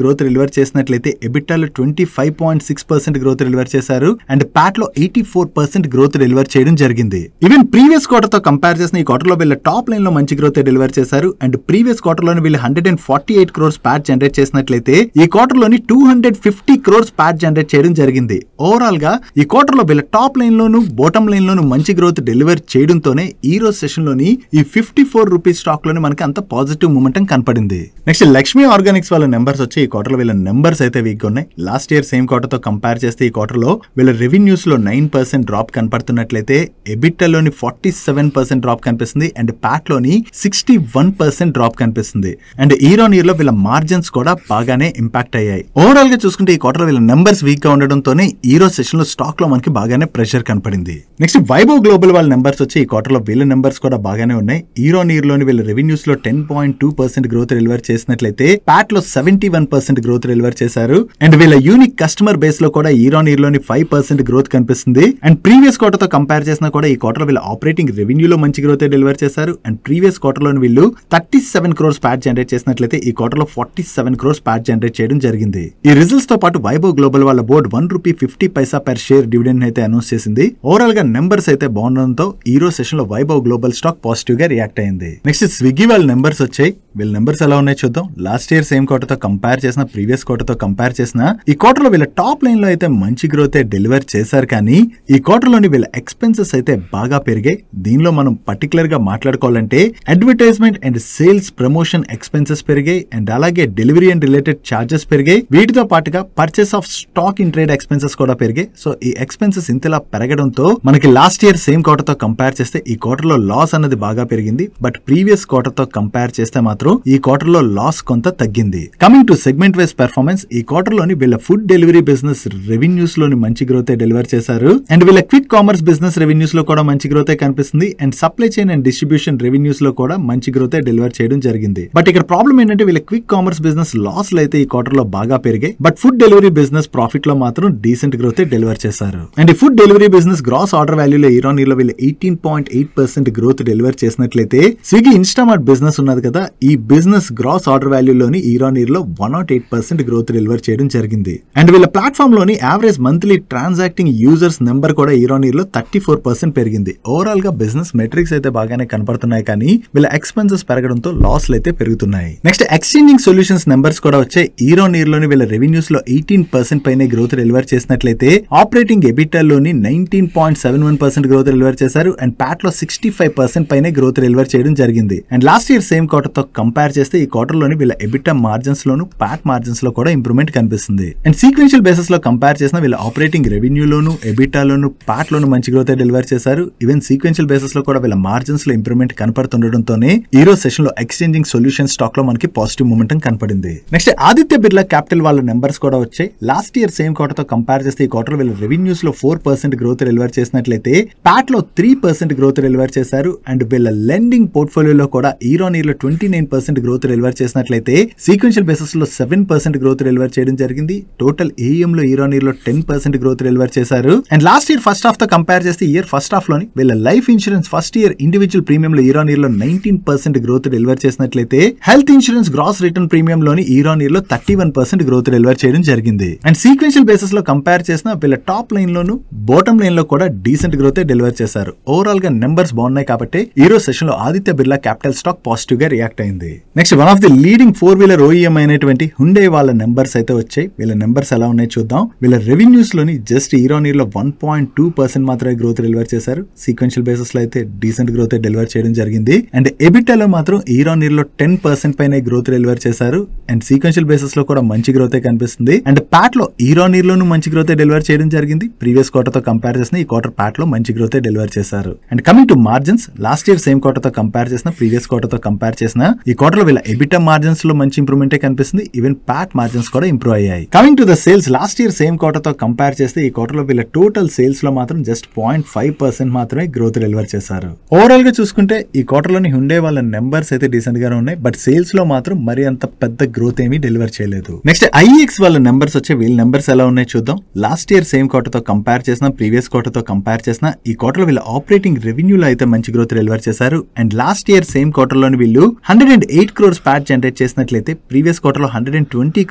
గ్రోత్ డెలివర్ చేసినట్లయితే ఎబిటాలో 25.6% గ్రోత్ డెలివర్ చేశారు అండ్ ప్యాట్ లో 84% గ్రోత్ డెలివర్ చేయడం జరిగింది. ఈవెన్ ప్రీవియస్ క్వార్టర్ తో కంపేర్ చేసిన ఈ క్వార్టర్ లో వీళ్ళ టాప్ లైన్ లో మంచి గ్రోత్ డెలివర్ చేశారు అండ్ ప్రీవియస్ క్వార్టర్ లోని వీళ్ళు 148 crores ప్యాట్ జనరేట్ చేసినట్లయితే ఈ క్వార్టర్ లోని 250 crores ప్యాట్ జనరేట్ చేయడం జరిగింది. ఓవరాల్ గా ఈ క్వార్టర్ లో వీళ్ళ టాప్ లైన్ లోను బాటమ్ లైన్ లోను మంచి గ్రోత్ డెలివర్ చేయడంతోనే ఈ రోజు సెషన్ లోని ఈ 54 రూపీస్ స్టాక్ లోని మనకి అంత పాజిటివ్ మూమెంటం కనపడింది. నెక్స్ట్ లక్ష్మీ ఆర్గానిక్స్ వాళ్ళ నెంబర్స్ వచ్చి ఈ క్వార్టర్ లో వీళ్ళ నెంబర్స్ అయితే వీక్ గా ఉన్నాయి. లాస్ట్ ఇయర్ సేమ్ క్వార్టర్ తో కంపేర్ చేస్తే ఈ క్వార్టర్ లో వీళ్ళ రెవెన్యూస్ లో 9% డ్రాప్ కనపడుతున్నట్లయితే ఎబిటా లోని 47% డ్రాప్ కనిపిస్తుంది అండ్ ప్యాట్ లోని 61% డ్రాప్ కనిపిస్తుంది అండ్ ఈరోనీర్ లో వీళ్ళ మార్జిన్స్ కూడా బాగానే ఇంపాక్ట్ అయ్యాయి. ఓవరాల్ గా చూసుకుంటే ఈ క్వార్టర్ వీళ్ళ నెంబర్స్ వీక్ గా ఉండడంతోనే ఈ రోజు సెషన్ లో స్టాక్ లో మనకి బాగానే ప్రెషర్ కనపడింది. నెక్స్ట్ వైభవ్ గ్లోబల్ వాళ్ళ నెంబర్స్ వచ్చి ఈ క్వార్టర్ లో వీళ్ళ నెంబర్స్ కూడా బాగానే ఉన్నాయి. ఈరోనీర్ లోని వీళ్ళ రెవెన్యూస్ లో 10.2% గ్రోత్ డెలివర్ చేసినట్లయితే ప్యాట్ లో 71% గ్రోత్ డెలివర్ చేశారు అండ్ వీళ్ళ యూనిక్ కస్టమర్ బేస్ లో కూడా ఈరోనీర్ లోని 5% గ్రోత్ కనిపిస్తుంది అండ్ ప్రీవియస్ క్వార్టర్ తో కంపేర్ చేసినా కూడా ఈ క్వార్టర్ వీళ్ళ ఆపరేటింగ్ రెవెన్యూ లో మంచి గ్రోత్ డెలివర్ చేశారు అండ్ ప్రీవియస్ క్వార్టర్ లోని వీళ్ళు 37 crores ప్యాట్ జనరేట్ చేసినట్లయితే ఈ క్వార్టర్ లో 47 crores ప్యాట్ జనరేట్ చేయడం జరిగింది. ఈ రిజల్ట్స్ తో పాటు వైభవ్ గ్లోబల్ వాళ్ళ బోర్డ్ ₹1.50 పర్ షేర్ డివిడెండ్ అయితే అనౌన్స్ చేసింది. ఓవరాల్ గా నెంబర్స్ అయితే బాగుండడంతో ఈ రోజు సెషన్ లో వైభవ్ గ్లోబల్ స్టాక్ పాజిటివ్ గా రియాక్ట్ అయింది. నెక్స్ట్ స్విగ్గీ వాళ్ళ నెంబర్స్ వచ్చాయి. వీళ్ళ నెంబర్స్ ఎలా ఉన్నాయి చూద్దాం. లాస్ట్ ఇయర్ సేమ్ క్వార్టర్ తో కంపేర్ చేసిన ప్రీవియస్ క్వార్టర్ తో కంపేర్ చేసిన ఈ క్వార్టర్ లో వీళ్ళ టాప్ లైన్ లో అయితే మంచి గ్రోత్ డెలివర్ చేశారు కానీ ఈ క్వార్టర్ లోని వీళ్ళ ఎక్స్పెన్సెస్ అయితే బాగా పెరిగాయి. దీనిలో మనం పర్టికులర్ గా మాట్లాడుకోవాలంటే advertisement and sales promotion expenses పెరిగాయి అండ్ అలాగే డెలివరీ అండ్ రిలేటెడ్ చార్జెస్ పెరిగాయి. వీటితో పాటుగా purchase of stock in trade expenses కూడా పెరిగాయి. సో ఈ ఎక్స్పెన్సెస్ ఇంతలా పెరగడంతో మనకి లాస్ట్ ఇయర్ సేమ్ క్వార్టర్ తో కంపేర్ చేస్తే ఈ క్వార్టర్ లో లాస్ అనేది బాగా పెరిగింది. బట్ ప్రీవియస్ క్వార్టర్ తో కంపేర్ చేస్తే మాత్రం ఈ క్వార్టర్ లో లాస్ కొంత తగ్గింది. Coming to segment wise performance, ఈ క్వార్టర్ లోని వీళ్ళ ఫుడ్ డెలివరీ బిజినెస్ రెవెన్యూస్ లోని మంచి గ్రోత్ డెలివర్ చేశారు అండ్ వీళ్ళ క్విక్ కామర్స్ బిజినెస్ రెవెన్యూస్ లో కూడా మంచి గ్రోత్ కనిపిస్తుంది and supply chain and distribution revenues లో కూడా మంచి గ్రోత్ డెలివర్ చేయడం జరిగింది. బట్ ఇక్కడ ప్రాబ్లం ఏంటంటే వీళ్ళ క్విక్ కామర్స్ బిజినెస్ లాస్ అయితే ఈ క్వార్టర్ లో బాగా పెరిగాయి. But food delivery business profit లో మాత్రం డీసెంట్ గ్రోత్ డెలివర్ చేశారు అండ్ ఈ food delivery business gross order వాల్యూలో ఈరోనీర్ లో వీళ్ళు 18.8% గ్రోత్ డెలివర్ చేసినట్లయితే స్విగ్గీ ఇన్స్టామార్ట్ బిజినెస్ ఉన్నది కదా, ఈ బిజినెస్ గ్రాస్ ఆర్డర్ వాల్యూలోని ఈరోనీర్ లో 108% గ్రోత్ డెలివర్ చేయడం జరిగింది అండ్ వీళ్ళ ప్లాట్ఫామ్ లోని average monthly transacting users number కూడా ఈరోనీర్ లో 34% పెరిగింది. ఓవరాల్ గా బిజినెస్ మెట్రిక్స్ అయితే బాగానే కనపడుతున్నాయి కానీ వీళ్ళ ఎక్స్పెన్సెస్ పెరగడంతో లాస్లు అయితే పెరుగుతున్నాయి. నెక్స్ట్ ఎక్స్చేంజింగ్ సొల్యూషన్స్ నెంబర్స్ కూడా వచ్చాయి. ఈరోనీర్ లోని వీళ్ళ రెవెన్యూస్ లో 18% పైన గ్రోత్ డెలివర్ చేసినట్లయితే ఆపరేటింగ్ ఎబిటా లోని 19.71% గ్రోత్ డెలివర్ చేశారు అండ్ ప్యాట్ లో 65% పైన గ్రోత్ డెలివర్ చేయడం జరిగింది and last year same quarter తో కంపేర్ చేస్తే ఈ క్వార్టర్ లోని వీళ్ళ ఎబిటా మార్జిన్స్ లోను ప్యాట్ మార్జిన్స్ లో కూడా ఇంప్రూవ్మెంట్ కనిపిస్తుంది అండ్ సీక్వెన్షియల్ బేసిస్ లో కంపేర్ చేసిన వీళ్ళ ఆపరేటింగ్ రెవెన్యూ లోను ఎబిటా లోను ప్యాట్ లోను మంచి గ్రోత్ డెలివర్ చేశారు. ఈవెన్ సీక్వెన్షియల్ బేసిస్ లో కూడా వీళ్ళ మార్జిన్స్ లో ఇంప్రూవ్మెంట్ కనపడుతుండటంతోనే ఈ రోజు సెషన్ లో ఎక్స్చేంజింగ్ సొల్యూషన్ స్టాక్ లో మనకి పాజిటివ్ మూమెంటం కనపడింది. నెక్స్ట్ ఆదిత్య బిర్లా క్యాపిటల్ వాళ్ళ నెంబర్స్ కూడా వచ్చాయి. లాస్ట్ ఇయర్ సేమ్ క్వార్టర్ తో కంపేర్ చేస్తే ఈ క్వార్టర్ వీళ్ళ రెవెన్యూస్ లో 4% గ్రోత్ డెలివర్ చేసినట్లయితే ప్యాట్ లో 3% గ్రోత్ డెలివర్ చేశారు అండ్ వీళ్ళ లెండింగ్ పోర్ట్ఫోలియోలో కూడా ఈరోనీర్ లో 29% గ్రోత్ డెలివర్ చేసినట్లయితే సీక్వెన్షియల్ బేసిస్ లో 7% గ్రోత్ డెలివర్ చేయడం జరిగింది. టోటల్ ఏఎం లో ఈరోనీర్ లో 10% గ్రోత్ డెలివర్ చేశారు and last year first half తో కంపేర్ చేస్తే ఇయర్ ఫస్ట్ హాఫ్ లోని వీళ్ళ life insurance first year individual premium లో ఈరోనీర్ లో 19% గ్రోత్ డెలివర్ చేసినట్లయితే health insurance gross return premium లోని ఈరోనీర్ లో 31% గ్రోత్ డెలివర్ చేయడం జరిగింది అండ్ సీక్వెన్షియల్ బేసిస్ లో కంపేర్ చేసిన వీళ్ళ టాప్ లైన్ లోను బాటమ్ లైన్ లో కూడా డీసెంట్ గ్రోత్ డెలివర్ చేశారు. ఓవరాల్ గా నెంబర్స్ బాగున్నాయి కాబట్టి ఈ రోజు సెషన్ లో Aditya Birla capital stock positive గా రియాక్ట్ అయింది. Next one of the leading 4-wheeler OEM అయినటువంటి హుండై వాళ్ళ నెంబర్స్ అయితే వచ్చాయి. వీళ్ళ నెంబర్స్ ఎలా ఉన్నాయి చూద్దాం. వీళ్ళ రెవెన్యూస్ లోని జస్ట్ ఈరోనీర్ లో 1.2% మాత్రమే గ్రోత్ డెలివర్ చేశారు. సీక్వెన్షియల్ బేసిస్ లో అయితే డీసెంట్ గ్రోత్ డెలివర్ చేయడం జరిగింది అండ్ ఎబిటాలో మాత్రం ఈరోనీర్ లో 10% పైన గ్రోత్ డెలివర్ చేశారు అండ్ సీక్వెన్షియల్ బేసిస్ లో కూడా మంచి గ్రోత్ కనిపిస్తుంది అండ్ ప్యాట్ లో ఇయర్ లోను మంచి గ్రోత్ డెలివర్ చేయడం జరిగింది. ప్రీవియస్ క్వార్టర్ తో కంపేర్ చేసిన ఈ క్వార్టర్ ప్యాట్ లో మంచి గ్రోత్ డెలివర్ చేశారు. And coming to margins, last year same quarter తో కంపేర్ చేసిన ప్రీవియస్ క్వార్టర్ తో కంపేర్ చేసిన ఈ క్వార్టర్ లో వీళ్ళ ఎబిటా మార్జిన్స్ లో మంచి ఇంప్రూవ్మెంట్ కనిపిస్తుంది. ఈవెన్ ప్యాట్ మార్జిన్స్ కూడా ఇంప్రూవ్ అయ్యాయి. Coming to the sales, last year same quarter తో కంపేర్ చేస్తే ఈ క్వార్టర్ లో వీళ్ళ టోటల్ సేల్స్ లో మాత్రం జస్ట్ 0.5% మాత్రమే గ్రోత్ డెలివర్ చేశారు. ఓవరాల్ గా చూసుకుంటే ఈ క్వార్టర్ లోని హుండే వాళ్ళ నెంబర్స్ అయితే డీసెంట్ గానే ఉన్నాయి. బట్ సేల్స్ లో మాత్రం మరి అంత పెద్ద గ్రోత్ ఏమీ డెలివర్ చేయలేదు. నెక్స్ట్ ఐఎక్స్ వాళ్ళ నెంబర్స్ వచ్చే వీళ్ళ నెంబర్స్ ఎలా ఉన్నాయి చూద్దాం. లాస్ట్ ఇయర్ సేమ్ క్వార్టర్ తో కంపేర్ చేసిన ప్రీవియస్ క్వార్టర్ తో కంపేర్ చేసిన ఈ క్వార్టర్ లో వీళ్ళ ఆపరేటింగ్ రెవెన్యూలో అయితే మంచి గ్రోత్ డెలివర్ చేశారు. And last year same quarter లోని వీళ్ళు 108 crores ప్యాట్ జనరేట్ చేసినట్లయితే ప్రీవియస్ క్వార్టర్ లో 120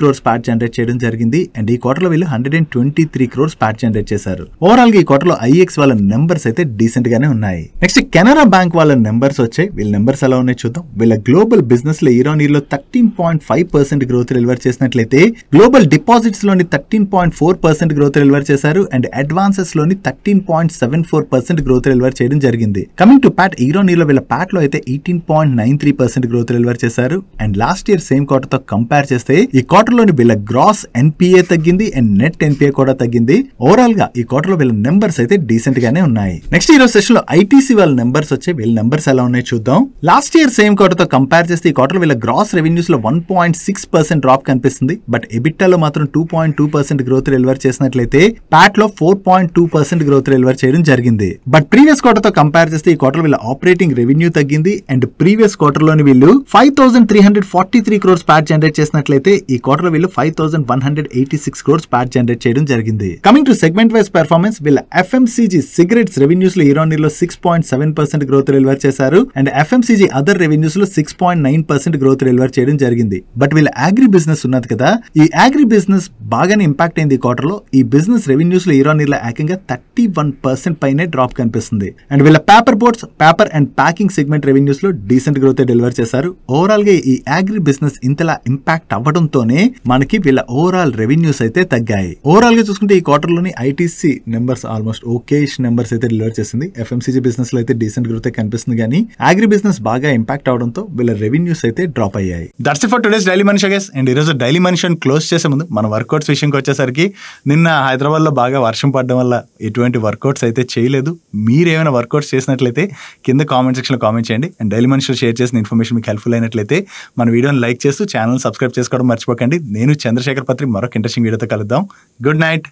crores ప్యాట్ జనరేట్ చేయడం జరిగింది. అండ్ ఈ క్వార్టర్ లో వీళ్ళు 123 crores ప్యాట్ జనరేట్ చేశారు. ఓవరాల్ గా ఈ క్వార్టర్ లో ఐఎక్స్ వాళ్ళ నెంబర్స్ అయితే డీసెంట్ గానే ఉన్నాయి. నెక్స్ట్ కెనరా బ్యాంక్ వాళ్ళ నెంబర్స్ వచ్చాయి. వీళ్ళ నెంబర్స్ ఎలా ఉన్నాయి చూద్దాం. వీళ్ళ గ్లోబల్ బిజినెస్ లో ఇయర్ ఆన్ ఇయర్ లో 13.5% గ్రోత్ డెలివర్ చేసినట్లయితే గ్లోబల్ డిపాజిట్స్ లోని 13.4% గ్రోత్ డెలివర్ చేశారు. అండ్ అడ్వాన్సెస్ లోని 13.74% గ్రోత్ డెలివర్ చేయడం జరిగింది. Coming to Pat, year on year లో వీళ్ళ ప్యాట్ లో అయితే 18.93% గ్రోత్ డెలివర్ చేశారు. And last year same quarter తో కంపేర్ చేస్తే ఈ క్వార్టర్ లోని వీళ్ళ గ్రాస్ ఎన్పిఏ తగ్గింది అండ్ నెట్ ఎన్పిఏ కూడా తగ్గింది. ఓవరాల్ గా ఈ క్వార్టర్ లో వీళ్ళ నెంబర్స్ అయితే డీసెంట్ గానే ఉన్నాయి. నెక్స్ట్ ఈ రోజు సెషన్ లో ఐటీసీ వాళ్ళ నెంబర్స్ వచ్చే వీళ్ళ నెంబర్స్ ఎలా ఉన్నాయి చూద్దాం. లాస్ట్ ఇయర్ సేమ్ క్వార్టర్ తో కంపేర్ చేస్తే ఈ క్వార్టర్ వీళ్ళ గ్రాస్ రెవెన్యూస్ లో 1.6% డ్రాప్ కనిపిస్తుంది. బట్ ఎబిటాలో మాత్రం 2.2% గ్రోత్ డెలివర్ చేసినట్లయితే ప్యాట్ లో 4.2% గ్రోత్ డెలివర్ చేయడం జరిగింది. బట్ ప్రీవియస్ క్వార్టర్ తో కంపేర్ చేస్తే ఈ క్వార్టర్ వీళ్ళ ఆపరేటింగ్ రెవెన్యూ తగ్గింది. అండ్ ప్రీవియస్ క్వార్టర్ లోని వీళ్ళు 5,343 crores ప్యాట్ జనరేట్ చేసినట్లయితే ఈ క్వార్టర్ లో వీళ్ళు 5,186 crores ప్యాట్ జనరేట్ చేయడం జరిగింది. Coming to segment wise performance, వీళ్ళ ఎఫ్ఎంసీజీ సిగరెట్స్ రెవెన్యూస్ లో ఇయర్ ఆన్ ఇయర్ లో 6.7% గ్రోత్ డెలివర్ చేశారు. అండ్ ఎఫ్ఎంసీజీ అదర్ రెవెన్యూస్ లో 6.9% గ్రోత్ డెలివర్ చేయడం జరిగింది. బట్ వీళ్ళ అగ్రి బిజినెస్ ఉన్నది కదా, ఈ అగ్రి బిజినెస్ బాగానే ఇంపాక్ట్ అయింది ఈ క్వార్టర్ లో. ఈ బిజినెస్ రెవెన్యూస్ లో ఇయర్ ఆన్ ఇయర్ లో ఏకంగా 31% పైనే డ్రాప్ కనిపిస్తుంది. అండ్ వీళ్ళ paper boards, paper and packing segment revenues లో డీసెంట్ గ్రోత్ డెలివర్ చేశారు. ఓవరాల్ గా ఈ అగ్రి బిజినెస్ ఇంతలా ఇంపాక్ట్ అవ్వడంతోనే మనకి వీళ్ళ ఓవరాల్ రెవెన్యూస్ అయితే తగ్గాయి. ఓవరాల్ గా చూసుకుంటే ఈ క్వార్టర్ లోని ఐటీసీ నెంబర్స్ ఆల్మోస్ట్ ఓకేష్ నెంబర్స్ అయితే డెలివర్ చేసింది. ఎఫ్ఎంసీజీ బిజినెస్ లో అయితే డీసెంట్ గ్రోత్ కనిపిస్తుంది. కానీ అగ్రి బిజినెస్ బాగా ఇంపాక్ట్ అవడంతో వీళ్ళ రెవెన్యూస్ అయితే డ్రాప్ అయ్యాయి. That's it for today's daily money show guys. And ఈ రోజు డైలీ మనీ షోని క్లోజ్ చేసే ముందు మన వర్కౌట్స్ విషయంకి వచ్చేసరికి నిన్న హైదరాబాద్ లో బాగా వర్షం పడడం వల్ల ఎటువంటి వర్కౌట్స్ అయితే చేయలేదు. మీరేమైనా వర్కౌట్స్ చేసినట్లయితే కింద కామెంట్ సెక్షన్ లో కామెంట్ చేయండి. And daily money show share చేసిన ఇన్ఫర్మేషన్ మీకు హెల్ప్ఫుల్ అయినట్లయితే మన వీడియోని లైక్ చేస్తూ ఛానల్ సబ్స్క్రైబ్ చేసుకోవడం మర్చిపోకండి. నేను చంద్రశేఖర్ పత్రి మరొక ఇంట్రెస్టింగ్ వీడియోతో కలుద్దాం. Good night.